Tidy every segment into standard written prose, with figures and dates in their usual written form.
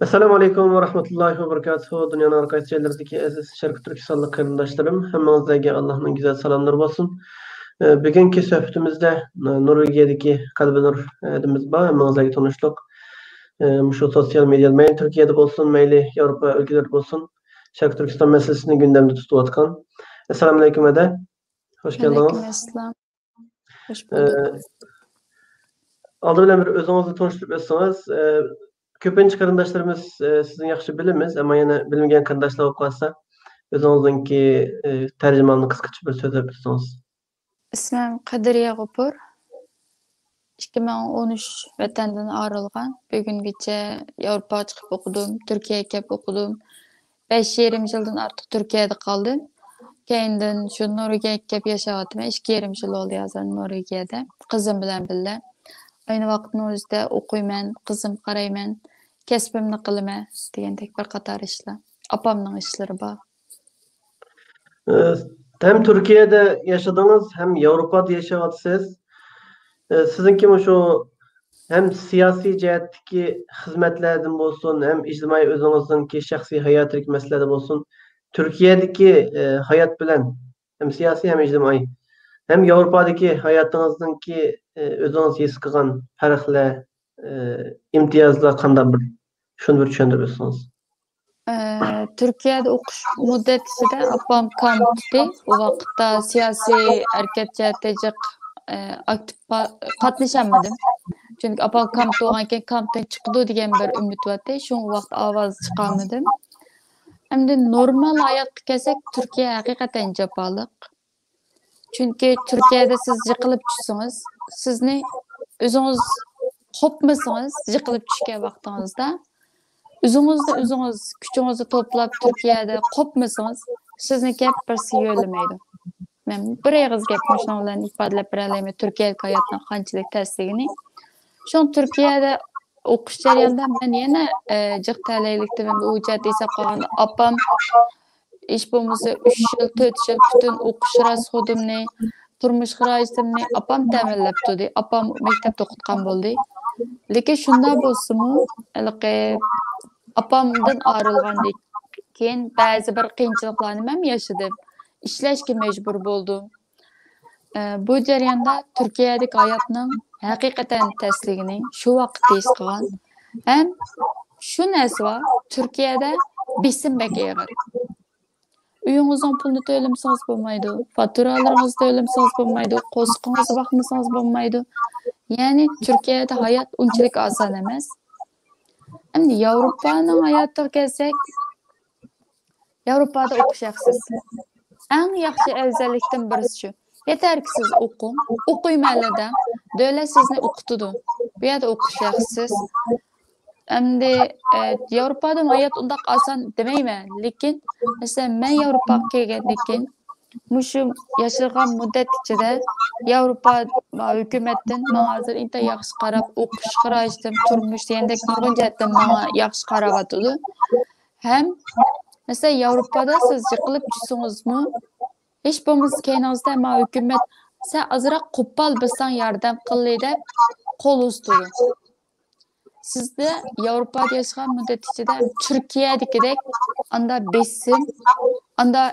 Assalamu alaikum ve rahmetullahi ve berekatuhu. Dünyanın arkadaş yerlerdeki aziz Şarkı Türkistanlı kardeşlerim. Hemmanızdaki Allah'ın güzel selamları olsun. Bugünkü sohbetimizde Norvegiye'deki Kalbi Nur edimiz var. Hemmanızdaki tanıştık. Şu sosyal medya, mail Türkiye'de olsun, maili Avrupa ülkeleri olsun. Şarkı Türkistan meselesini gündemde tutuvatkan. Esselamu aleyküm Ede. Hoş geldiniz. Aleykümselam. Hoş E, bulduk. Aldı bilen bir özünüzü tanıştırıp etseniz. Köpünç kardeşlerimiz sizin yaxşı bilimiz ama yana bilmeyen kardeşler olup kalsa özünüzdeki tercümanını kıskaça bir söz yapıyorsunuz. İsmim Kadriye Gopur. 2013 vatанdan ayrılgan. Bugüngacha Avrupa chiqib o'qidim, Turkiyaga kelib o'qidim. 5,5 yildan ortiq Turkiyada qoldim. Keyindan shu Norvegiyaga kelib yashayapman. 2,5 yil oldu hozir Norvegiyada. Qizim bilan birga. Ayni vaqtning o'zida o'qiyman, qizim qarayman, kasbimni qilaman degandek bir qator ishlar. Opamning ishlari bor. Hem Türkiye'de yaşadınız hem Avrupa'da yaşayacaksınız. Sizinki şu hem siyasi cihetteki hizmetlerden olsun hem ictimai özünüzdeki şahsi hayatlık meselelerden olsun. Türkiye'deki hayat bilen hem siyasi hem ictimai hem Avrupa'daki hayatınızdaki özünüz his kılgan farklı imtiyazlar qanday bir şunu bir tushuntiribsiniz. Türkiye'de okuş müddetinde opam kamptı. O vaqtda siyasi hareketçilik aktif qatnashamadim. Çünkü opam kampda bo'lgandan kampdan chiqdi degan bir umid bor. Shu vaqt ovoz chiqarmadim. Endi normal hayotga kelsak, Türkiye haqiqatan jafoliq. Çünkü Türkiye'de siz yiqilib tushsangiz, sizni o'zingiz qopmasangiz, yiqilib tushgan vaqtingizda o'zingiz kuchingizni to'plab Turkiyada qopmasangiz, sizni hech birisi yo'llamaydi. Men bir og'iz gapni shu bilan ifodalab bera olaman Turkiyadagi hayotning qanchalik ta'sirini. Shu Turkiyada o'qish jarayonida men yana jiq talaylikda men u jihat hisob qilganda opam ish bo'lmasa 3 yil 4 yil butun o'qish rasxodimni turmush xarajimni opam ta'minlab turdi. Opam maktabda o'qitgan bo'ldi. Lekin shunda bo'lsa-mu, opamdan ayrilgandan keyin ba'zi bir qiyinchiliklarni men yaşadim. İşlashga majbur bo'ldim. Bu jarayonda Turkiyadagi hayotning haqiqatan tasligini shu vaqtda his qilgan. Ham shu narsa va Turkiyada besim bek og'ir. Uyingizning pulini to'lamasangiz bo'lmaydi, faturalaringizni to'lamasangiz bo'lmaydi, qo'shiqingizni vaqtmasangiz bo'lmaydi. Ya'ni Turkiyada hayot unchalik oson emas. Endi Yevropaning hayotiga kelsak, Yevropada o'qishaksiz. Eng yaxshi afzallikdan birisi shu. Yetarki siz o'qing, o'qiymanlarda davlat sizni o'qitadi. Bu yerda o'qishaksiz. Endi Yevropada hayot undaq oson demayman, lekin masalan men Yevropaga kelgandan keyin mushu yashagan muddat ichida Yevropa hukumatdan menga hozir inta yaxshi qarab o'qish xarajim, turmush degandek nurg'un jihatdan menga yaxshi qarayotdi. Ham mesela Yevropada siz yiqilib tushsangizmi, hech bo'lmasa keyningizda men hukumat sen azroq qo'pol bilsang yordam qilay deb qo'l uzatadi. Sizda Yevropada yashagan muddat ichida Turkiyadagidek anda besim, anda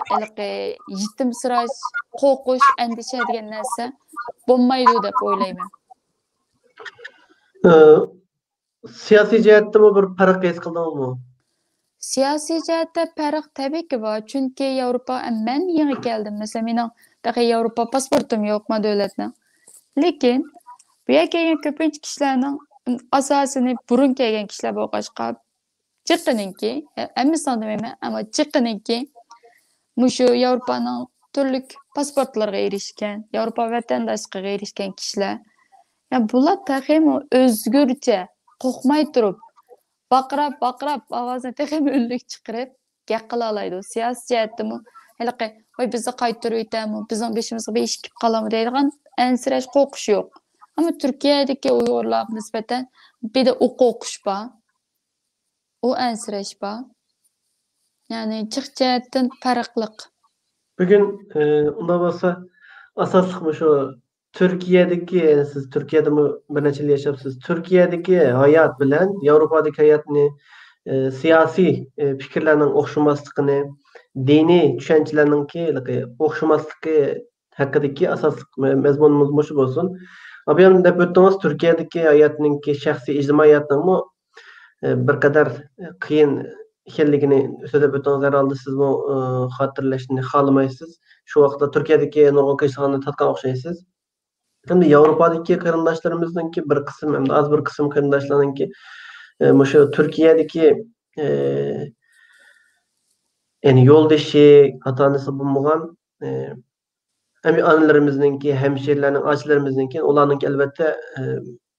yetimsirash, qo'rqish, andisha degan narsa bo'lmaydi deb o'ylayman. Siyasi jihatda bir farq his qildingizmi? Siyasi jihatda farq tabii ki var. Çünkü Avrupa men yangi keldim. Mesela mening daha Avrupa pasportum yo'q ma davlatning. Lekin bu yerga kelgan ko'pincha kishilarning asosini burun kelgan kishilar bo'lg'achqa chiqqaninki, hammasini demayman, ammo chiqqaninki mushu Yevropaning turli pasportlariga erishgan, Yevropa vatandoshligiga erishgan kishilar. Ya bular taxim o'zgurcha, qo'rqmay turib baqirab ovozini texim o'nlik chiqarib gap qila oladi. Siyosiy jihatdami, haliqi voy bizni qaytarib o'tami, bizning beshimizga besh kelib qolami deydigan ansirash qo'rqish yo'q. Ammo Turkiyadagi Uyg'urlarga nisbatan bir de o'qish bor. O ansirash bor. Ya'ni jiq jihatdan farqliq. Bugün unda bo'lsa asosli shu Türkiye'deki siz Türkiye'de mi bir neçe yıl yaşapsınız? Türkiye'deki hayat bilen Avrupa'daki hayatını siyasi fikirlerinin okşumaslıkını, dini düşüncelerinki okşumaslıkı hakkındaki asaslık mezmunumuz moşu bolsun. Abi hem de ötdüğümüz Türkiye'deki hayatınınki, şahsi ictimai hayatının bir kadar kıyın ekenligini söylep ötdüğünüz herhalde siz bu hatırlaşını halamaysız. Şu vaqtda Türkiye'deki nurgun kıyışlarını tatkan okşaysız. Hem de Avrupa'daki kırındaşlarımızınki bir kısım hem de az bir kısım kırındaşlarınki şu Türkiye'deki yani yoldaşı, ata-anası bulmagan hem analarımızınki, hemşerilerinin, acilerimizninki, olanınki elbette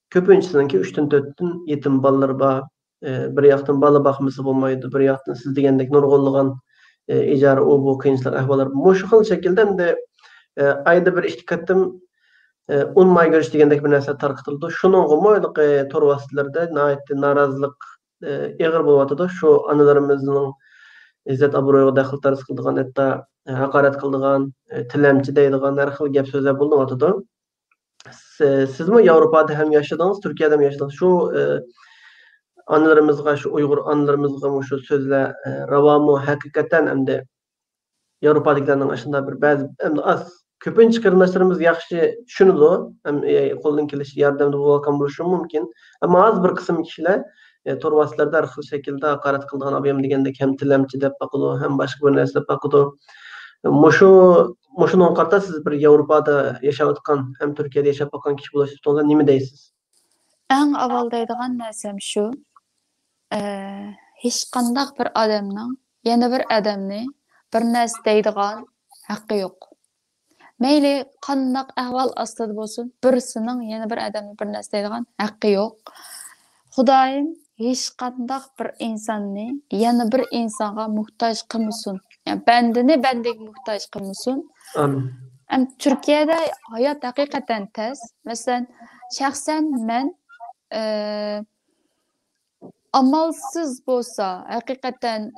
köpüncüsününki 3'tün 4'tün yetim balaları var. Bir yaktan bala bakması bulmaydı, bir yaktan siz degendek nurgulluğun icara o bu kıyınçlık ahvalar. Moşu xil şekilde hem de ayda bir iki katım unmay görüş degendek bir narsa tarqıtıldı. Şunun gomoylyk tor vasitlarda narazılık eğer bulawatydy. Şu analarımızın izzet abroyga daxil tarz kıldıgan, hatta hakaret kıldıgan, tilemçi deydigan her xil gep sözler bulunawatydy. Siz mi Avrupa'da hem yaşadınız, Türkiye'de mi yaşadınız? Şu analarımızga, şu Uygur analarımızga şu sözler rava mı hakikaten hem de Avrupa'dakilerden aşında bir bazı hem de az köpünç kırındaşlarımız yaxşı düşünüdü. Hem kolun keliş yardımda bulkan buluşu mümkün. Ama az bir kısım kişiler tor vasitlarda her xil şekilde hakaret kıldıgan abiyem degendek hem tilemçi dep bakydy, hem başka bir narsa dep bakydy. Muşunun karta siz bir Avrupa'da yaşap atkan hem Türkiye'de yaşap atkan kişi bulaşıp sonunda nime deysiz? Eng awal deydigan näsem şu. Hiç qandaq bir adamның yana bir adamni bir näse deydigan haqqı yok. Meyli qandaq ahval astyda bolsun, birisinin yana bir adamni bir näse deydigan haqqı yok. Hudaýym hiç qandaq bir insanny yana bir insanga muhtaç kılmasın. Yani bendini bendek muhtaç kılmasın. Türkiye'de hayat hakikaten tez. Mesela şahsen men amalsız bolsa, hakikaten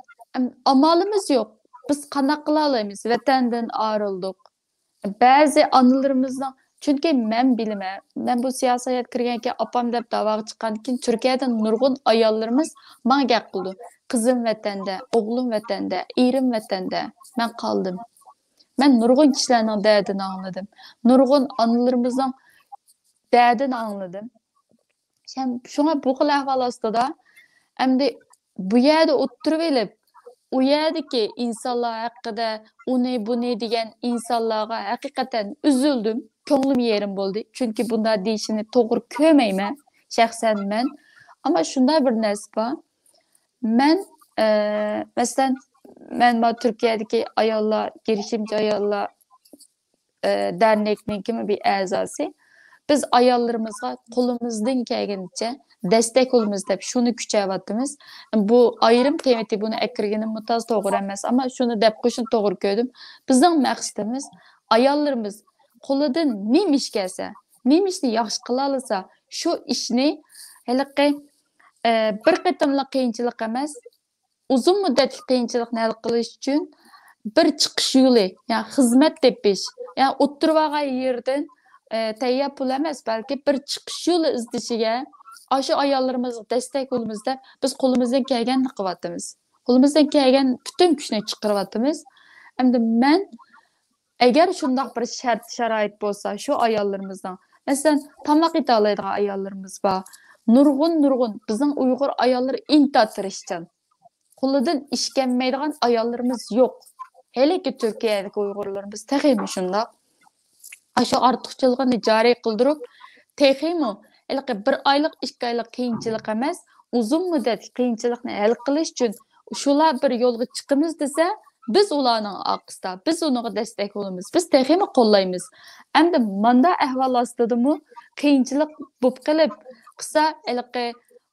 amalımız yok. Biz qandaq kıla alaymiz? Vatandın ayrıldık. Bazı anılarımızdan, çünkü men bilime, men bu siyasaya kirgenki apam dep davaga çıkankin Türkiye'den nurgun ayallarımız maňa gap kıldı. Kızım vatanda, oğlum vatanda, erim vatanda. Men kaldım. Men nurgun kişilerinin derdini anladım. Nurgun anılarımızdan derdini anladım. Şuna bu xil ahval astyda Emdi bu yerde oturup elip, o yerdeki insanlar hakkında o ne bu ne diyen insanlara hakikaten üzüldüm. Könglim yerim boldu. Çünkü bunda deyişini doğru kömeyme şahsen men. Ama şunda bir näse bar. Men mesela men Türkiye'deki ayollar, girişimci ayollar dernekinin kimi bir azası. Biz ayollarımızga kolumuzdan kelgeniçe destek olumuz dep şunu küçäwatymyz. Bu ayrım kıymeti bunu ekirgenim mutaz toğru emas, ama şunu dep qoşun toğru gördüm. Bizning maqsadymyz ayollarımız qoludan nem iş gelse, nem işni yaxşı kıla alsa, şu işni heliqi bir qıtımlıq qiyinçilik emas, uzun muddatli qiyinçilikni hal qilish üçün bir çıkış yolu, yani hizmet tepiş, yani oturvağa yerden teyyap pul emas, belki bir çıkış yolu izdişige aşı ayollarımız destek olumuzda biz kolumuzdan kelgenini qıwatymiz. Kolumuzdan kelgen bütün güçni çıqırıwatymiz. Endi men eğer şundaq bir şart-şarait bolsa şu ayollarımızdan, mesela tamaq ete alaydigan ayollarımız bar. Nurgun bizning Uygur ayolları inta tirişçan. Koludan işkenmeydigan ayollarımız yok. Hele ki Türkiye'deki Uygurlarımız tehimi şundaq. Aşu artıqçılığını jary kıldırıp tehimi bir aylık, 2 aylık kıyınçılık emas, uzun müddet kıyınçılıkni hal qilish üçün şular bir yolga çıkımız dese, biz ularning aqısda, biz onuğa destek olumuz, biz tehimi qo'llaymiz. Endi manda ahval astidimi kıyınçılık bop qilib, qısa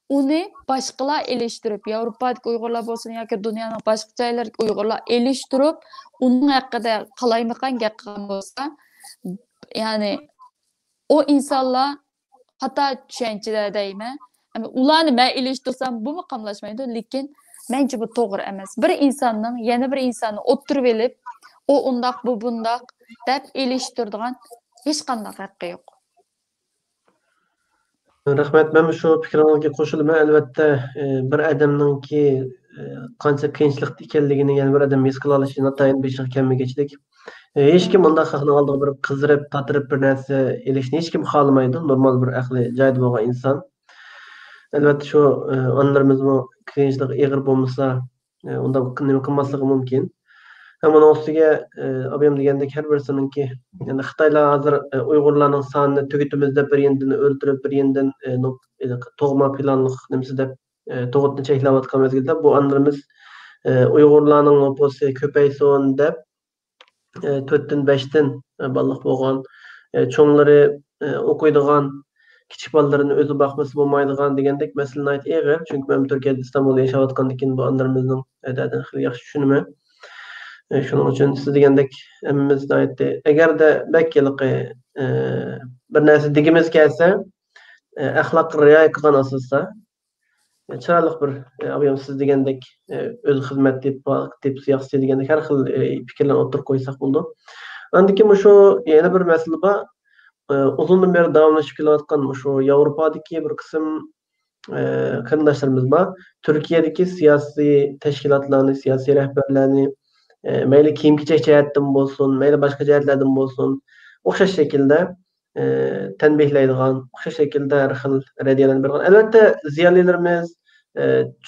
uni başqalar eleştirip, Avrupa'daki Uygurlar bolsun yoki dunyoning boshqa joylaridagi Uygurlar eleştirip, onun haqida qalaymagan gap qilgan bolsa, yani o insanlar hata düşünceler deyme. Ularni men eleştirsem bu mu qamlashmaydi, lekin mençe bu to'g'ri emas. Bir insanning yana bir insonni o'ttirib elib, o undaq bu bundaq deb eleştirdigan hech qanday haqqi yo'q. Rahmet, men shu fikringizga qo'shilaman. Albatta, bir odamningki qancha qiyinchilikda ekanligini yana bir odam his qila olishi natayin besh kammigachilik. Hech kim undaq xalqning oldiga borib qizdirib, tatirib bir narsa elishni hech kim xohlamaydi. Normal bir aqli joyida bo'lgan inson. Albatta shu onlarimizmi qiyinchilik ig'ir bo'lmasa, unda nima qilmasligi mumkin. Hem onun ustiga abim degandek har birisininki yani Xitoylar hozir Uyg'urlarning sonini tugitimiz deb bir yendini o'ldirib, bir yendin tug'ma planliq nimasi deb tug'utni cheklayotgan mezgilda bu anlarimiz Uyg'urlarning oposi ko'paysin deb 4dan 5dan balliq bo'lgan cho'nglari o'qiydigan kichik bolalarni o'zi boqmasa bo'lmaydigan degandek masalani ayt ig'ir. Chunki men Turkiyada Istanbulda yashayotgandan keyin bu anlarimizning adadan xil yaxshi tushunaman. Shuning uchun siz degandek hammamiz aytdi. Agarda bakkiliqi bir narsa degimiz kelsa, axloqqa rioya qilgan asosda chiroyli bir abim siz degandek o'z xizmat deb siyosiy degandek har xil fikrlarni o'tirib qo'ysak bo'ldi. Andan keyin shu yana bir masala bor. Uzundan beri davomlashib kelayotgan shu Yevropadagi bir qism qarindoshlarimiz bor. Turkiyadagi siyosiy tashkilotlarni, siyosiy rahbarlarni mayli kiyim-kechak jihatdan bo'lsin, mayli boshqa jihatlardan bo'lsin, o'xshash shaklda tanbehlaydigan, o'xshash shaklda har xil raddiyalarni bergan. Albatta, ziyolilarimiz,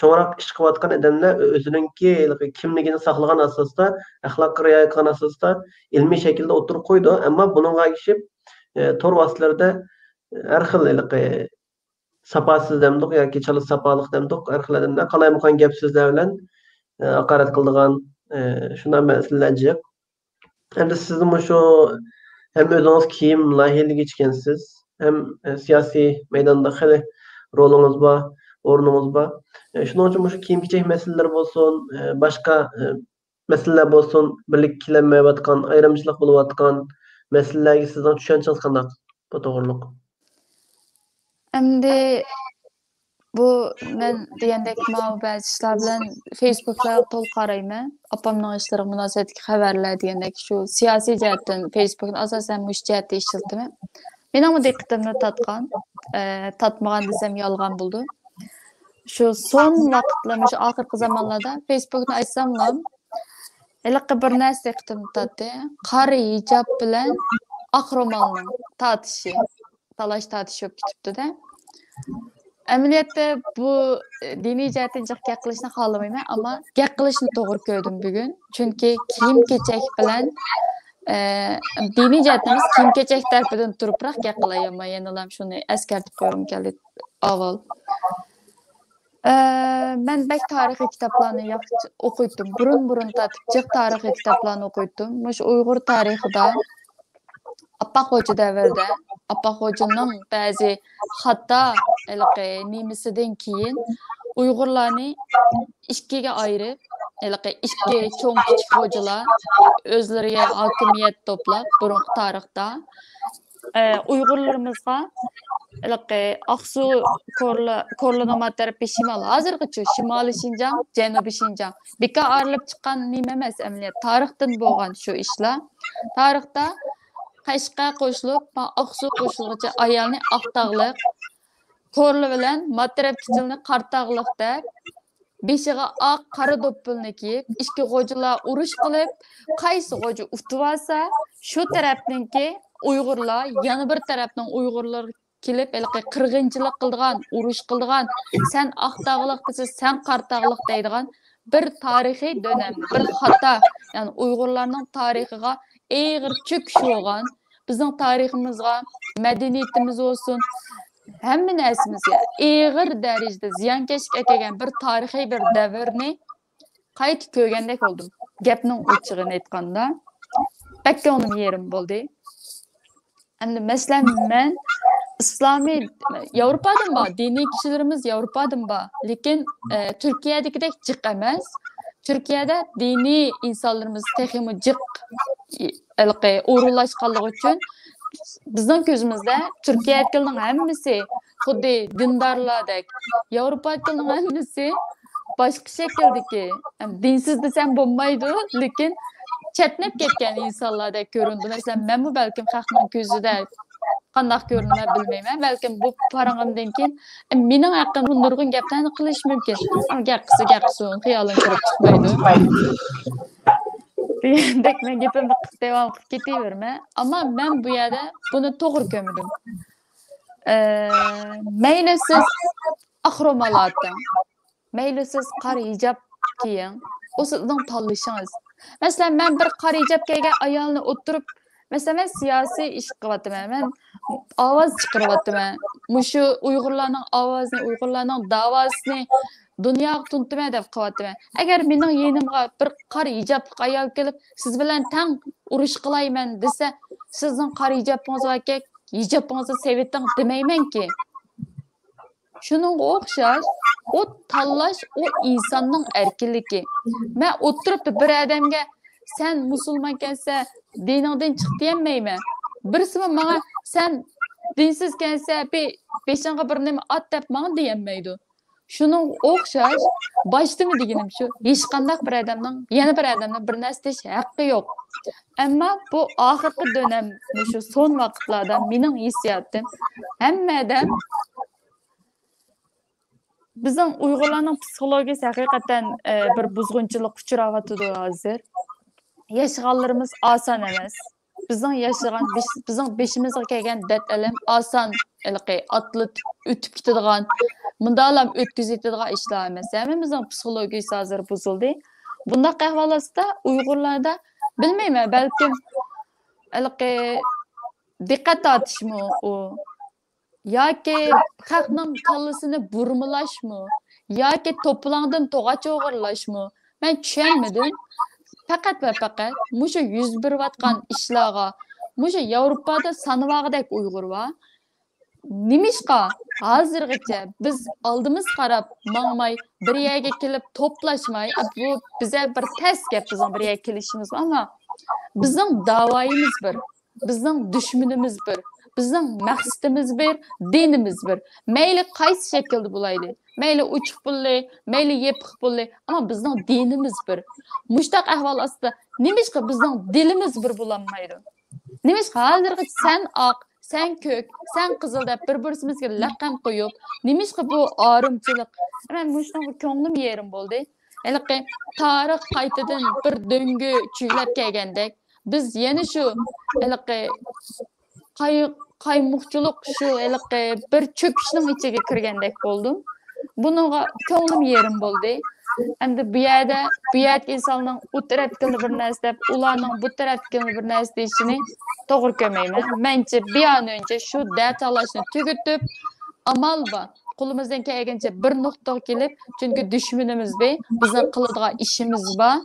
cho'ngroq ish qilayotgan odamlar o'zininki kimligini saqlagan asosda, axloqqa rioya qilgan asosda ilmiy shaklda o'tirib qo'ydi. Ammo buningga ergishib, tor vositalarda har xil sapasiz demdik yoki chala sapaliq demdik, har xil odamlar qalaymuqan gap so'zlar bilan haqorat qiladigan shunday masalalar jiq. Endi sizning shu hem o'zingiz kiyim loyihaligi ekansiz, hem siyosiy maydonda xili rolingiz bor, o'rningiz bor. Shuning uchun shu kiyim-kechak masalalari bo'lsin, boshqa masalalar bo'lsin, birliklanmayotgan, ayrimchilik bo'layotgan masalalarga sizning tushunchangiz qanday? Bu to'g'riliq. Endi bu men degandek ba'zi ishlar bilan Facebook'da to'liq qarayman. Opamning ishlariga munosabatli xabarlar degandek shu siyosiy jihatdan Facebook'ni asosan mush jihatda ishlataman. Men ham diqqatimni tatmagan desam yolg'on bo'ldi. Shu son vaqtlarda, shu oxirgi zamonlarda Facebook'ni açsam ham iliqqa bir narsa diqqatimni tatdi. Qari hijab bilan oq ro'molning tatishi, talash tatishi bo'lib ketibdi-da. Amaliyotda bu diniy jihatdan jiq gap qilishni xohlamayman, ammo gap qilishni to'g'ri ko'rdim bugun. Chunki kiyim-kechak bilan diniy jihatdan kiyim-kechak tarafidan turibroq gap qilaman. Yana ham shuni eskartib qo'yim keldi avval. Men bek tarixiy kitoblarni yaxshi o'qiydim. Burun tatib jiq tarixiy kitoblarni o'qiydim. Mush Uyg'ur tarixida Apaq Hoca davrida Apaq Hoca'nın ba'zi xato nimasidan keyin Uyg'urlarni ikkiga ayirib, ikki cho'ng kichik hocalar o'zlariga hokimiyat to'plab burungi tarixda Uyg'urlarimizga Aqsu Korlanamat tarafi shimol, hozirgacha Shimoliy Shinjang, Janubiy Shinjang beka ayrılib chiqqan nima emas, amaliyot tarixdan bo'lgan shu ishlar. Tarixda Qashqa qo'shilib, Aqsu qo'shilg'icha ayolni Aqtog'liq, Korli bilan Matrab kichilni Qartog'liq deb beshiga oq qora do'ppilni kiyib, ikki xo'jalar urush qilib, qaysi xo'ja utib olsa, shu tarafninki Uyg'urlar, yana bir tarafning Uyg'urlar kelib, qirg'inchilik qilgan, urush qilgan, sen Aqtog'liq desa, sen Qartog'liq deydigan bir tarixiy dönem, bir xato, ya'ni Uyg'urlarning tarixiga ağır çöküş olgan, bizning tariximizga, madaniyatimiz olsun, hamma narsamizga ağır darajada ziyonkashlik kelgan bir tarixiy bir davrni qayta ko'rgandek bo'ldim. Gapning ochiqini aytganda, bakka uning yerim bo'ldi. Endi masalan men islomiy Yevropadan bor, diniy kishilarimiz Yevropadan bor, lekin Turkiyadagidek jiq emas. Turkiyada diniy insonlarimiz texmi jiq o'rinlashganligi uchun bizning ko'zimizda Turkiyadagilarning hammasi xuddi dindorlardek, Yevropaliklarning hammasi boshqa shakldagi, dinsiz desam bo'lmaydi, lekin chatnab ketgan insonlardek ko'rindi. Masalan, men balkim xalqning ko'zida qandaq görünmə bilməyəm. Bəlkə bu paranğımdan keyin mening haqqımda nurgun gaplarni qilish mumkin. Amma gaqqisin, xiyolin kirib chiqmaydi. Degandek men gapimni davom qilib ketaverma. Ammo men bu yerda buni to'g'ri ko'rmadim. Mayli siz axromalatın, mayli siz qora hijab kiying, o sizning tanlashingiz. Masalan, men bir qora hijab kiygan ayolni o'tirib, masalan, men siyosiy ish qilyapman, men ovoz chiqaryapman. Mushu Uyg'urlarning ovozini, Uyg'urlarning davosini dunyoga tuntuma deb qilyapman. Agar mening yenimga bir qora hijab ayol kelib, siz bilan tang urush qilayman desa, sizning qora hijabingizga hijabingizni seviting demaymanki. Şununğa o'xshash, o tanlash o insonning erkinligi. Men o'tirib bir odamga sen musulmonkansa diningdan chiq demayman. Birisi menga sen dinsizkansa beshinga bir nima at deb menga deyolmaydi. Şunun o'xshash, boshidami deganim shu, hech qanday bir odamning yana bir odamning bir narsa deyish haqqi yo'q. Ammo bu oxirgi dönem, shu son vaqtlarda mening hissiyotim hamma odam bizning Uyg'urlarning psixologiyasi haqiqatan bir buzg'unchilik uchrayotdi hozir. Yashaganlarimiz oson emas. Bizning beshimizga kelgan dard alam oson atlit o'tib ketadigan, mundalam o'tkazadigan ishlar emas. Hammamizning psixologiyasi hozir buzildi. Bundaq ahvolda Uyg'urlarda bilmayman, balkim diqqat tortishmi u yoki xalqning kallasini burmilashmi yoki to'plandan to'g'acha o'g'irlashmi men tushunmadim. Faqat va faqat mushu yuz berayotgan ishlarga mushu Yevropada sanavag'idek Uyg'ur va nimishqa hozirgacha biz oldimiz qarab mangmay bir yerga kelib to'plashmay, bu biza bir tez gap bizning bir yerga kelishimiz, ammo bizning da'voyimiz bir, bizning dushmanimiz bir. Bizning maqsadimiz bir, dinimiz bir. Mayli qaysi shaklda bo'laydi. Mayli uchiq pulli, mayli yepiq pulli, ammo bizning dinimiz bir. Mushtaq ahvol ostida nimishqa bizning dilimiz bir bo'lanmaydi. Nimishqa hozirgi sen oq, sen ko'k, sen qizil deb bir-birimizga laqam qo'yib, nimishqa bu orimchilik. Men mushunga ko'nglim yerim bo'ldi. Haliqi tarix qaytadan bir döngü chuylab kelgandek, biz yana shu haliqi qaymoqchilik shu bir cho'kishning ichiga kirgandek bo'ldim. Bunga ko'nglim yerim bo'ldi. Endi bu yerda insonning u tarafdan bir narsa deb, ularning bu tarafdan bir narsa deyishini to'g'ri ko'rmayman. Mencha bir an önce shu datalashni tugatib, amal bor. Qo'limizdan kelgancha bir nuqtaga kelib, chunki dushmanimiz bor, bizning qiladigan ishimiz bor.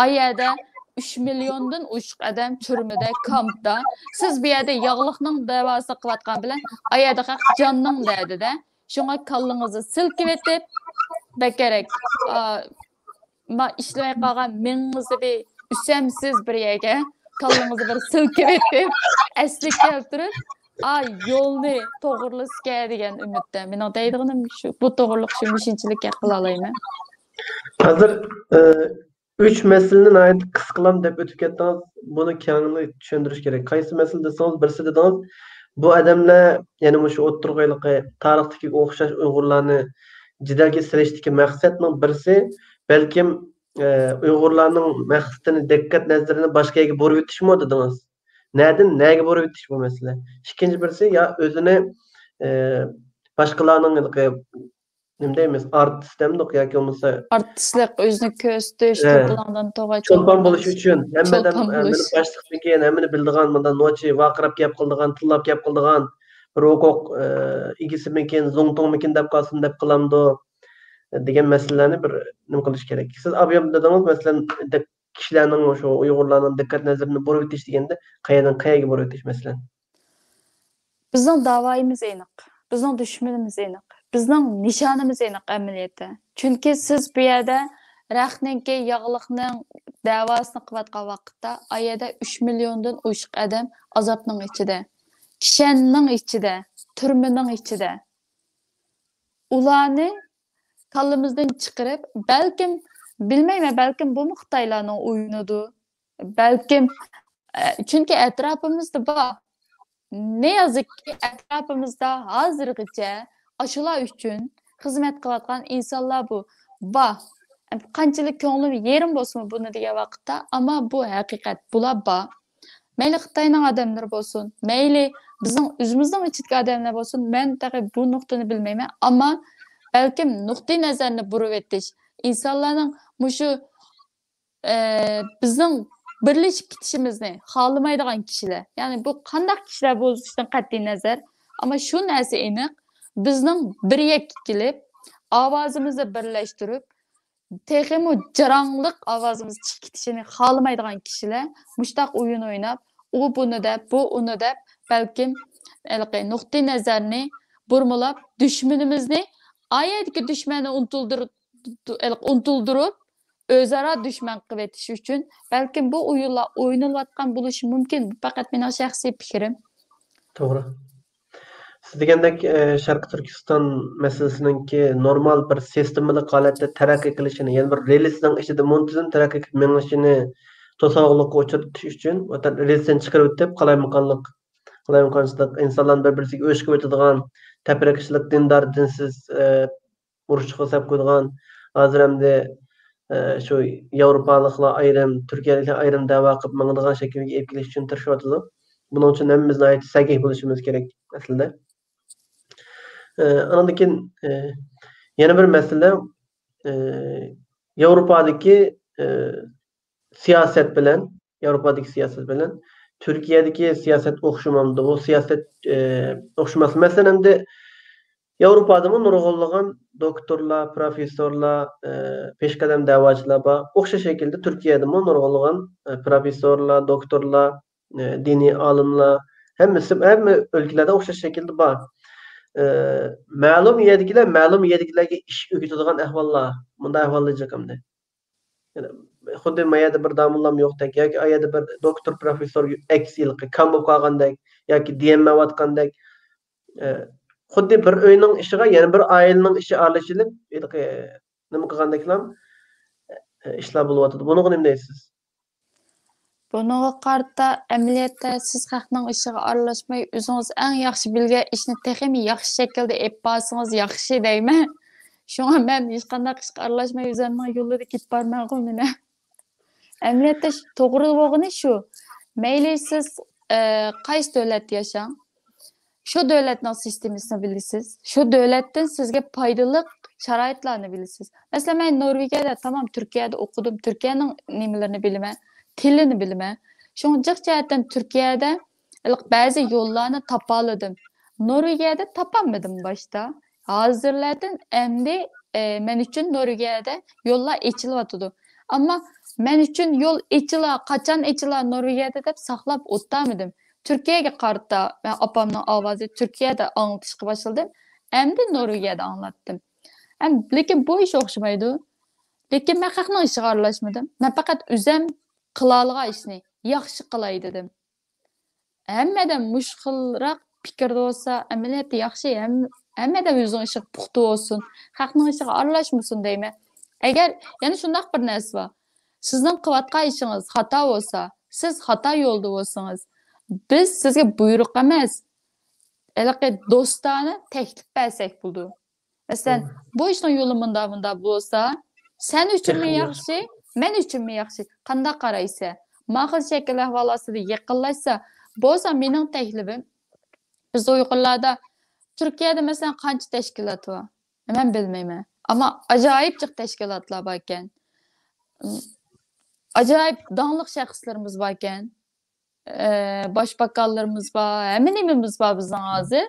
Ayada 3 milyondan ushq adam turmada, kampda. Siz bu yerda yog'liqning davosi qilayotgan bilan ayada haq jonning derdida. Shunga kallingizni silkib etib, bekerek ma ishlamay qolgan mengizni bir usamsiz bir yerga kallingizni bir silkib etib, asli keltirib, yo'lni to'g'rilasga degan umidda. Mening deydiganim shu, bu to'g'riliq shu mishinchilikka qila olayman. Hozir 3 meseleni ait kısıklam deb ötüp ketdiniz. Bunu kengli tushundirish kerak. Qaysi mesele deseniz, birisi dediniz, bu adamlar yani şu o'tirg'ayliqi tarixdagi o'xshash Uyg'urlarni jidalga silishdagi maqsadning birisi balkim Uyg'urlarning maqsadini diqqat nazarini boshqa yerga burib o'tishmi dediniz. Nega burib o'tish bu mesele? İkinci birisi ya o'zini boshqalarning nima deymiz, artist demdik yoki bo'lmasa artistlik o'zini ko'rsatish, to'plandan to'g'acha cho'lpon bo'lish uchun hammadan meni boshliqniki hammani bildigan, bundan nochi vaqirab gap qildigan, tillab gap qildigan bir huquq egisiminkin, zo'ngtongmikin deb qolsin deb qilamdi degan masalalarni bir nima qilish kerak. Siz abyom dedingiz, masalan, kishilarning o'sha Uyg'urlarning diqqat nazarini burib o'tish deganda qayerdan qayerga burib o'tish masalan? Bizning da'voyimiz aniq, bizning dushmanimiz aniq. Bizning nishonimiz aniq amaliyotda. Chunki siz bu yerda Rahninki yog'liqning davosini qilayotgan vaqtda ayada 3 milliondan oshiq odam azobning ichida, kishanning ichida, turmaning ichida. Ularni kallimizdan chiqarib, balkim bilmayman, balkim bu Xitoylarning o'yinidir. Balkim chunki atrofimizda bor. ne yazık ki etrafımızda hazırgıca aşılar üçün hizmet kılatkan insanlar bu. Ba. Qanchalik ko'nglim yerim bo'lsin buni degan vaqtda, ama bu haqiqat, bular ba. Mayli Xitoyning odamlari bo'lsin, mayli bizning o'zimizning ichidagi odamlar bo'lsin, men taqi bu nuqtani bilmayman, ammo balkim nuqtai nazarni burib o'tish, insonlarning mushu bizning birlashib ketishimizni xohlamaydigan kishilar, ya'ni bu qanday kishilar bo'lishidan qat'iy nazar, ammo shu narsa aniq, bizning birga kelib, ovozimizni birlashtirib, texmi jarangliq ovozimiz chiqib ketishini xohlamaydigan kishilar mushtaq o'yin o'ynab, u buni deb, bu uni deb, balkim nuqtai nazarni burmulab, dushmanimizni ayetki dushmanni unutildirib, o'zaro dushman qilib etish uchun balkim bu o'yinlar o'ynalayotgan bo'lishi mumkin. Bu faqat mening shaxsiy fikrim. To'g'ri. Siz degandek Sharqi Turkiston masalasiningki normal bir sistemalik holatda taraqqiy qilishini, ya'ni bir relsning ichida muntazam taraqqiy qilib mengishini to'sog'liqqa uchratish uchun relsdan chiqarib o'tib qalaymiqanchilik, insonlar bir-biriga o'shqib o'tadigan, taprikchilik, dindor, dinsiz urushga sabab qo'yadigan, hozir hamda shu Yevropaliklar ayrim, Turkiyaliklar ayrim da'vo qilib mangadigan shaklga olib kelish uchun tirishyapti. Buning uchun hammamiz sagih bo'lishimiz kerak aslida. Ondan keyin yana bir masala Yevropadagi siyoset bilan Turkiyadagi siyoset o'xshamamdi. Bu siyoset o'xshamas. Masalan, Yevropada nurg'unlagan doktorlar, professorlar, peshqadam da'vochilar bor. O'xshash shaklda Turkiyada nurg'unlagan professorlar, doktorlar, diniy olimlar, hamma o'lkalarda o'xshash shaklda bor. Ma'lum yerdagilarga ish o'rgatadigan ahvollar, bunday ahvollar chiqamdi. Xuddi mayada bir domillam yo'qdek, yoki ayada bir doktor, professor X yilqi kam bo'lib qolgandek, yoki demayotgandek, xuddi bir uyning ishiga yana bir oilaning ishi aralashilib, nima qilgandeklar ishlar bo'lyotdi. Buni nima deysiz? Bunga qarta amaliyotda siz xalqning ishiga aralashmay, o'zingiz eng yaxshi bilgan ishni texmi yaxshi shaklda olib borsangiz yaxshi deyman. Shunga men hech qanday ishga aralashmay o'zimning yo'lida ketib borman meni. Amaliyotda to'g'ri bo'lgani shu. Mayli siz qaysi davlatda yashang, shu davlatning sistemasini bilasiz, shu davlatdan sizga foydali sharoitlarni bilasiz. Masalan, men Norvegiyada, tamam, Turkiyada o'qidim, Turkiyaning nimalarini bilaman, tilini bilaman. Shuningdek jihatdan Turkiyada ba'zi yo'llarni topa oldim. Norvegiyada topolmadim boshda. Hozirlardan endi men uchun Norvegiyada yo'llar ochilyotdi. Ammo men uchun yo'l qachon ochilar Norvegiyada deb saqlab o'tmadim. Turkiyaga qarta men opamning ovozi Turkiyada anglatishga boshladim. Endi Norvegiyada anglatdim. Lekin bu ish o'xshamaydi. Lekin men xalqning ishiga aralashmadim. Men faqat o'zim qila olgan ishni yaxshi qilay dedim. Hammadan mushkilroq fikrda bo'lsa, amaliyotda yaxshi, hammadan o'zining ishi puxta bo'lsin, xalqning ishiga aralashmasin deyman. Agar yana shunday bir narsa bor. Sizning qilayotgan ishingiz xato bo'lsa, siz xato yo'lda bo'lsangiz, biz sizga buyruq emas, do'stona taklif bersak bo'ldi. Masalan, bu ishning yo'li bunda bo'lsa, sen uchunmi yaxshi, men uchunmi yaxshi? Qanday qaraysa, ma'qul shakl ahvol ostida yaqinlashsa, bo'lsa mening taklifim, biz Uyg'urlarda Turkiyada masalan qancha tashkilot bor? Men bilmayman. Ammo ajoyib jiq tashkilotlar bor ekan. Ajoyib donliq shaxslarimiz bor ekan. Boshbakanlarimiz bor, hammalarimiz bor bizning hozir.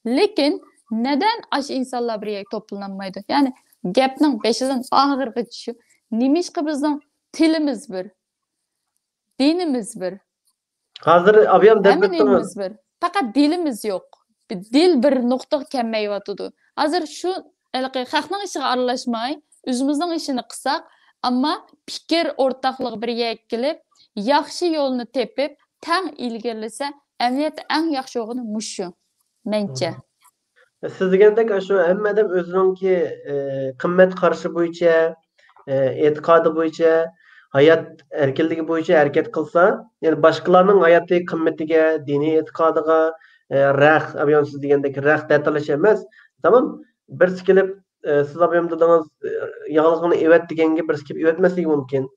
Lekin neden aş insanlar bir yerga to'planmaydi? Ya'ni gapning beshidan oxirigacha shu. Nimishqa bizning tilimiz bir, dinimiz bir. Hozir abiyam hammalarimiz bir. Faqat dilimiz yo'q. Dil bir nuqta kelmayotdi. Hozir shu xalqning ishiga aralashmay, o'zimizning ishini qilsak, ammo fikr o'rtoqligi bir yerga kelib, yaxshi yo'lni tepib, tang ilgirlasa, amaliyotda eng yaxshi o'g'ini mushu. Mencha. Siz degandek shu hammadan o'zininki qimmat qarashi bo'yicha, e'tiqodi bo'yicha hayat erkinligi bo'yicha harakat qilsa, ya'ni boshqalarning hayotiy qimmatiga, diniy e'tiqodiga raq, siz degandek raq ta'tilish emas. Tamam, birisi kelib siz abiyam dedingiz yağlıqını evet degenge birisi kelib evetmesligi mumkin.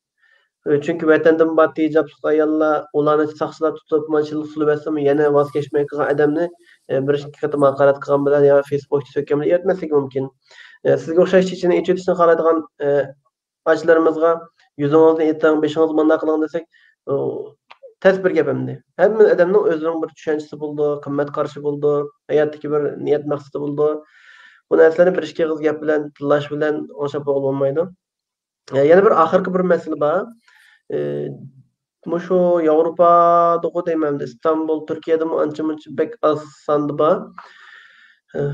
Çünkü vatandan batı icabsız ayollar ularni saqchilar tutib, manchilik sulib etsimi yana voz kechmay qolgan odamni bir ikki qatam haqorat qilgan bilan yo Facebookda so'kkan bilan evetmasligi mumkin. Sizga o'xshash chechini echitishni xohlaydigan ochlarimizga yuzingizni ayting, beshingizni bunday qiling desak, tez bir gap endi. Hamma odamning o'zining bir tushunchasi bo'ldi, qimmat qarashi bo'ldi, hayotdagi bir niyat maqsadi bo'ldi. Bu narsalarni bir ikki og'iz gap bilan tillash bilan o'xshab bo'lmaydi. Yana bir oxirgi bir masala bor. Şu Avrupa'da deyman, İstanbul, Türkiye'de mi ancha-muncha bek az sonda bor.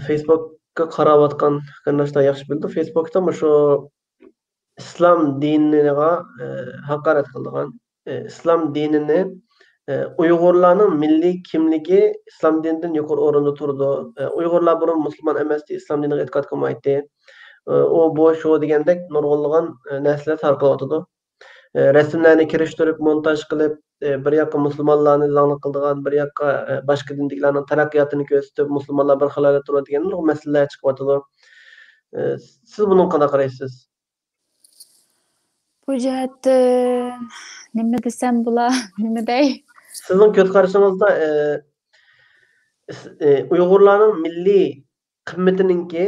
Facebook'ga qarab atgan qarindoshlar yaxshi bildi. Facebook'da shu islom diniga haqorat qilgan, islom dinini Uyg'urlarning milliy kimligi islom dinidan yuqori o'rinda turdi. Uyg'urlar burun musulmon emasdi, islom diniga e'tiqod qilmaydi. O bu shu degandek nurg'unlagan narsalar tarqalyotdi. Resimlerini kiriştirip, montaj qilib, bir yoqqa musulmonlarni zangli qildigan, bir yoqqa boshqa dindagilarning taraqqiyotini ko'rsatib, musulmonlar bir xilada turadigan nurg'un masalalar chiqyotdi. Siz buni qanday qaraysiz? Bu jihatdan nima desam bo'lar, nima dey? Sizning ko'z qarashingizda Uyg'urlarning milliy qimmatininki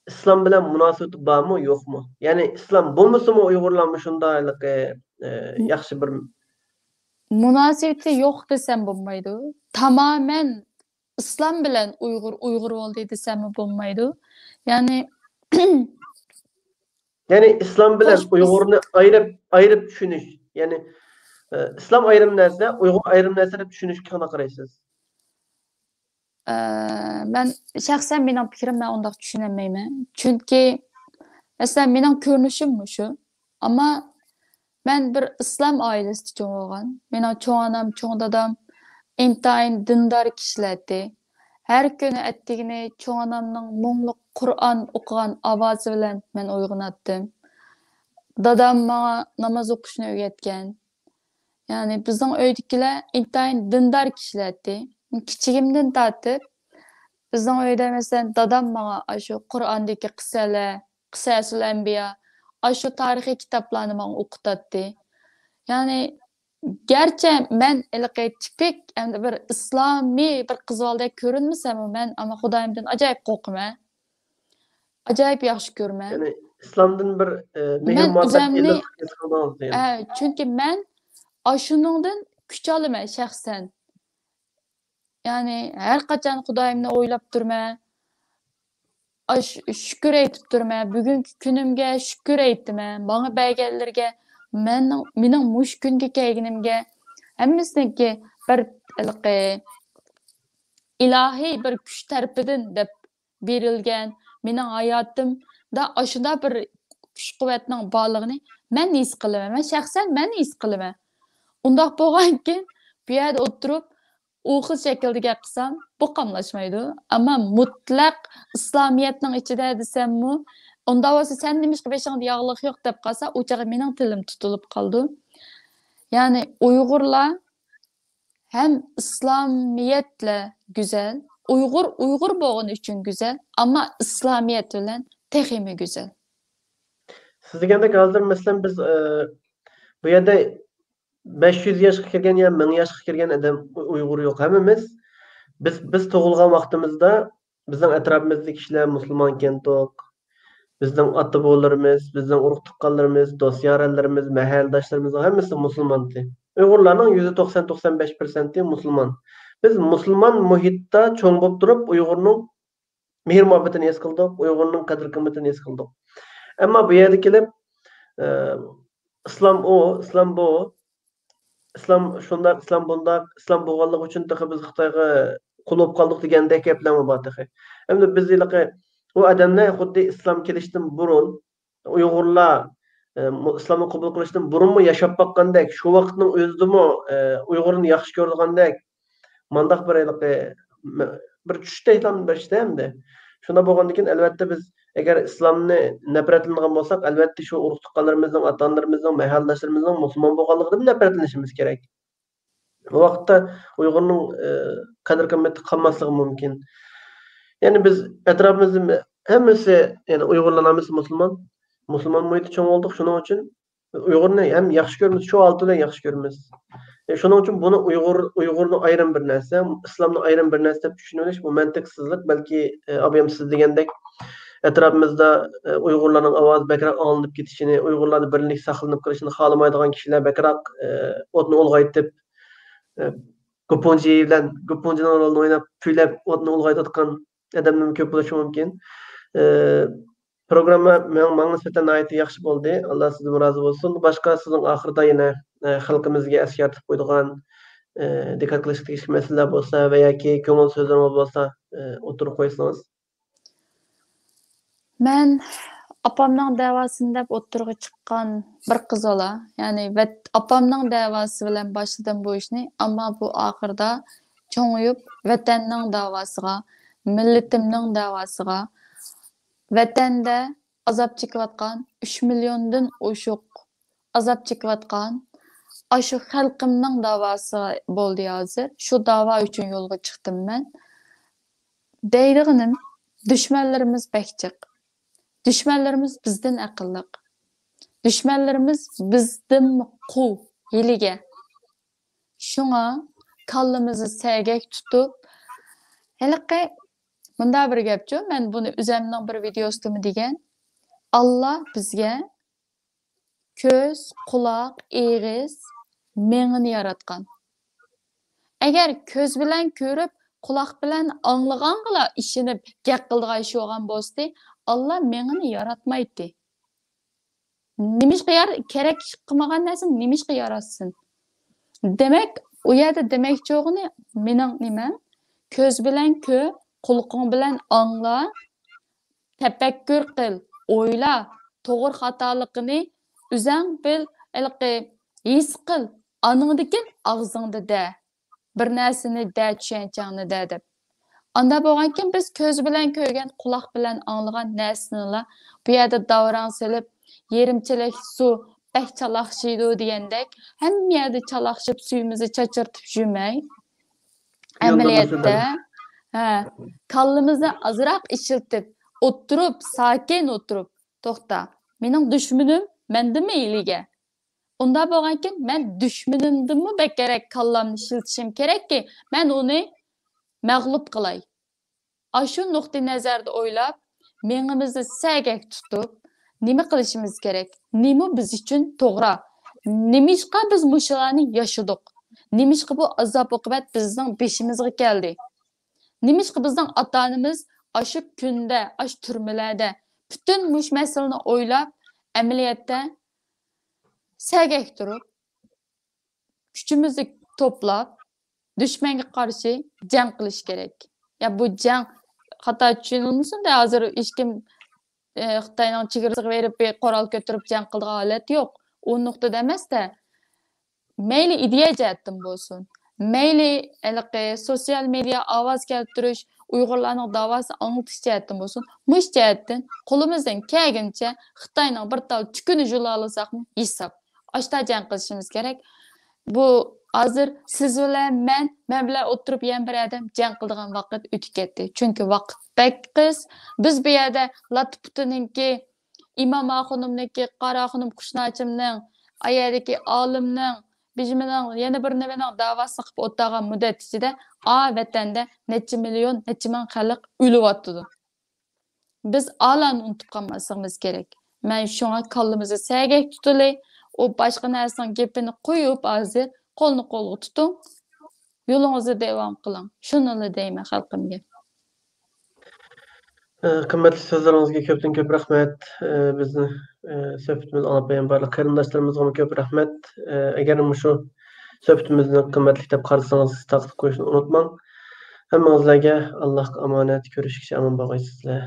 İslam bilan munosabati bormi, yo'qmi? Ya'ni islom bo'lmasa-mu Uyg'urlarmi shundaylik yaxshi bir Munosabati yo'q desam bo'lmaydi. Tamamen islom bilan Uyg'ur bo'ldi desam bo'lmaydi. Ya'ni yani islom bilan Uyg'urni ayirib tushunish. Ya'ni islom ayrim narsa, Uyg'ur ayrim narsa deb tushunishga qanday qaraysiz? Ben şahsen benim fikrim ben ondan düşünemeyim. Çünkü mesela benim görünüşüm şu. Ama ben bir İslam ailesi çoğu olgan. Benim çoğu anam, çoğu dadam intayin dindar kişilerdi. Her günü ettiğini çoğu anamның muңluk Kur'an okugan avazı bilen ben uygunattım. Dadam bana namaz okuşunu öğretken. Yani bizden öydekiler intayin dindar kişilerdi. Kichigimdan tortib bizning uyda mesela dadam bana shu Qur'ondagi qissalar, Qisasul Anbiya, shu tarixiy kitoblarni menga o'qitatdi. Ya'ni gerçi men tipik endi bir islomiy bir qizg'aldek ko'rinmasam, men ama Xudoyimdan ajoyib qo'rqaman. Ajoyib yaxshi ko'raman. Ya'ni islomdan bir mehr muhabbat his qildingiz. Chunki men shuningdan kuch olaman shaxsan. Yani her kaçan Xudoyimni o'ylab turma. Şükür aytib turma. Bugünkü günümge şükür aytdim. Bana berganlarga, mening mush kunga kelganimga hammasiniki bir ilahiy bir kuch tarafidan deb berilgan. Mening hayotimda ashunda bir kuch-quvvatning borligini men his qilaman. Men shaxsan men his qilaman. Undaq bo'lgankin bu yerda o'tirib o xil şekilde qilsam bu qamlashmaydi. Ama mutlaq İslamiyetning ichida desammi, unda bo'lsa sen nimishqa beshingda yog'liq yo'q deb qolsa, o chog'i mening tilim tutilib qoldi. Ya'ni Uyg'urlar hem İslamiyetle güzel, Uyg'ur bo'lgani uchun güzel, ama İslamiyet bilan texmi güzel. Siz degandek hozir masalan biz bu yerda 500 yaşga kirgan ya 1000 yaşga kirgan adam Uyg'ur yo'q. Hammamiz biz tug'ilgan vaqtimizda bizning atrofimizdagi kishilar musulmon ekan-to'q. Bizning ota-bobolarimiz, bizning urug' tuqqanlarimiz, do'st yaronlarimiz, mahalladoshlarimız hammasi musulmon edi. Uyg'urlarning %90-95% musulmon. Biz musulmon muhitda cho'ng bo'lib turib Uyg'urning mehr muhabbatini his qildik, Uyg'urning qadr qimmatini his qildik. Ammo bu yerda kelib islom bu İslam şunda, İslam bunda, İslam bo'lganligi uchun biz Xitoyga qul bo'lib qoldik degandek gaplarmi bor taxi. Endi biz u odamlar xuddi islom kelishdan burun Uyg'urlar islomni qabul qilishdan burunmi yashab boqqandek, shu vaqtning o'zidami Uyg'urni yaxshi ko'rgandek, mandaq bir tushda aytamiz bir ishda endi. Shunda bo'lgandan keyin albatta biz Eğer İslam'ni nefretlendiğin bolsak, elbette şu urug tuqqanlarımızın, ata-analarımızın, mahallashlarimizning musulmon bo'lganligidan nefretlenishimiz kerak. Bu vaqtda Uyg'urning qadr-qimmati qolmasligi mumkin. Yani biz etrafımızda hemmesi yani Uygurlar hammasi musulmon. Musulmon muhiti cho'ng olduk. Shuning uchun Uyg'urni ham yaxshi ko'ramiz, shu oldi bilan yaxshi ko'ramiz. Shuning uchun buni Uyg'urni ayrim bir narsa, islomni ayrim bir narsa deb tushunilish bu mantiqsizlik. Balki abim siz degandek etrafımızda Uyg'urlarning ovozi bakroq olinib ketishini, Uyg'urlarni birlik saqlanib qolishini xohlamaydigan kishilar bakroq o'tni ulg'aytib Go'punji bilan Go'punjining rolini o'ynab, kuylab o'tni ulg'aytayotgan odamlar ko'p bo'lishi mumkin. Programma menga nisbatan nihoyatda yaxshi bo'ldi. Alloh sizdan rozi bo'lsin. Boshqa sizning oxirida yana xalqimizga eskartib qo'ydigan diqqat qilish tegishli masalalar bo'lsa va yoki ko'ngil so'zlar bo'lsa o'tirib qo'ysangiz. Men apamning davasini deb o'tirg'i chiqqan bir qiz ola. Ya'ni apamning davasi bilan boshladim bu ishni, ammo bu oxirida cho'ng'ib vatanning davasiga, millatimning davasiga, vatanda azob chekayotgan 3 milliondan oshiq azob chekayotgan shu xalqimning davasi bo'ldi hozir. Shu davo uchun yo'lga chiqdim men. Deydiganim, dushmanlarimiz bakchiq. Düşmanlarımız bizden akıllık. Düşmanlarımız bizden qu, hiliga. Şuna kallımızı sergek tutup, heliqi, bunda bir gapçu, men bunu üzemden bir videosumu degen, Allah bizge köz, kulak, ağız, mengini yaratgan. Eğer köz bilen körüp, kulak bilen anlığanla işinip, gek qıldığı işi olgan bolsa, Allah meni yaratmaydi. Nimişqa kerak qilmagan narsani nimişqa yaratsin. Demek, u yerda demakchi o'g'ini mening nimam? Ko'z bilan ko'r, quloqing bilan angla, tafakkur qil, o'yla, to'g'ri xatoligini o'zing bil, his qil, aningdikin og'zingda de. Bir narsani de tushunchangni de deb. Anda bo'lgankin biz ko'z bilan ko'rgan, quloq bilan anglagan narsalar bu yerda davron silib, yerimchilik suv bak chalaxshiydi degandek, hamma yerda chalaxshib suyimizni chachirtib yurmay, amaliyotda kallimizni azroq ishiltib, o'tirib, sakin o'tirib, to'xta, mening dushmanim mendimi iliga? Unda bo'lgankin men dushmanimdimi kerak kallamni ishiltishim kerakki, men uni mag'lub qilay. Shu nuqtai nazarda o'ylab, mengimizni sagak tutib, nima qilishimiz kerak? Nima biz uchun to'g'ri? Nimishqa biz mushularni yashadik? Nimishqa bu azob oqibat bizning beshimizga keldi? Nimishqa bizning ota-onamiz shu kunda, shu turmalarda butun mush masalani o'ylab, amaliyotda sagak turib, kuchimizni to'plab, dushmanga qarshi jang qilish kerak. Ya bu jang xato tushunilmasin-da, hozir hech kim Xitoyning chegarasiga berib qoral ko'tarib jang qildigan holat yo'q. U nuqtada emas-da. Mayli ideya jihatdan bo'lsin, mayli sosyal media ovoz keltirish, Uyg'urlarning davosini anglatish jihatdan bo'lsin, mush jihatdan qo'limizdan kelgancha Xitoyning bir tal tukuni julalasak-mı hisob. Ashta jang qilishimiz kerak. Bu hozir siz bilan men bilan o'tirib yan bir odam jang qiladigan vaqt o'tib ketdi. Chunki vaqt bakqiz. Biz bu yerda Latputiningki, Imom Axunimniki, Qaraxunim Qushnochimning, ayerdagi olimning, bijimining yana bir nimaning davosini qilib o'tgan muddat ichida vatanda necha million, necha ming xalq o'lyapti. Biz alan unutib qolmasligimiz kerak. Men shunga kallimizni sagak tutulay, o boshqa narsaning gapini qo'yib hozir qo'lni qo'lga tuting, yo'lingizni davom qiling. Shuni deyman xalqimga. Qimmatli so'zlaringizga ko'pdan ko'p rahmat. Bizni suhbatimizni olib bergan barcha qarindoshlarimizga ko'p rahmat. Agar shu suhbatimizni qimmatli deb qarasangiz, taqdim qo'yishni unutmang. Hammangizlarga Allohga omonat, ko'rishguncha omon bo'lgaysizlar.